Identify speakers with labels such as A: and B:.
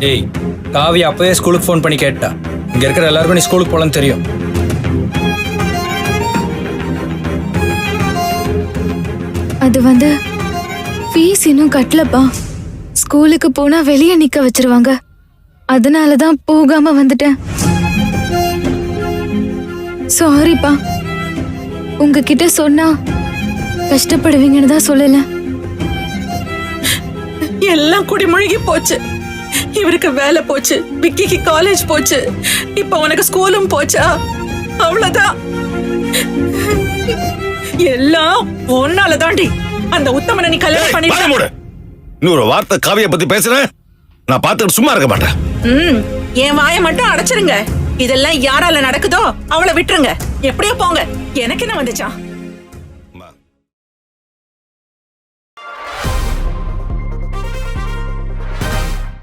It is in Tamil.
A: ஏய், காவி அப்பவே ஸ்கூலுக்கு ஃபோன் பண்ணி கேட்டா. இங்க இருக்கிற எல்லாருக்கும் நீ ஸ்கூலுக்கு போகலன்னு தெரியும்.
B: அது ஃபீஸ் இன்னும் கட்டலப்பா. ஸ்கூலுக்கு போனா வெளியே நிக்க வச்சிருவாங்க. அதனாலதான் போகாம வந்துட்டேன். சாரிப்பா. உங்ககிட்ட சொன்னா கஷ்டப்படுவீங்கன்னு தான் சொல்லல.
C: எல்லாம் குடிமுழுகி போச்சு. இவருக்கு வேலை போச்சு, விக்கிக்கு காலேஜ் போச்சு, இப்ப உனக்கு ஸ்கூலும் போச்சா? அவ்வளவுதான். எல்லாம் ஒன்னால தாண்டி. அந்த உத்தமனை நீ கல்யாணம் பண்ணிட்ட.
D: இன்னொரு வார்த்தை காவிய பத்தி பேசுறேன், நான் பார்த்துட்டு சும்மா இருக்க மாட்டேன்.
C: என் வாயை மட்டும் அடைச்சிருங்க. இதெல்லாம் யாரால நடக்குதோ அவளை விட்டுருங்க. எப்படியோ போங்க. எனக்கு என்ன வந்துச்சா?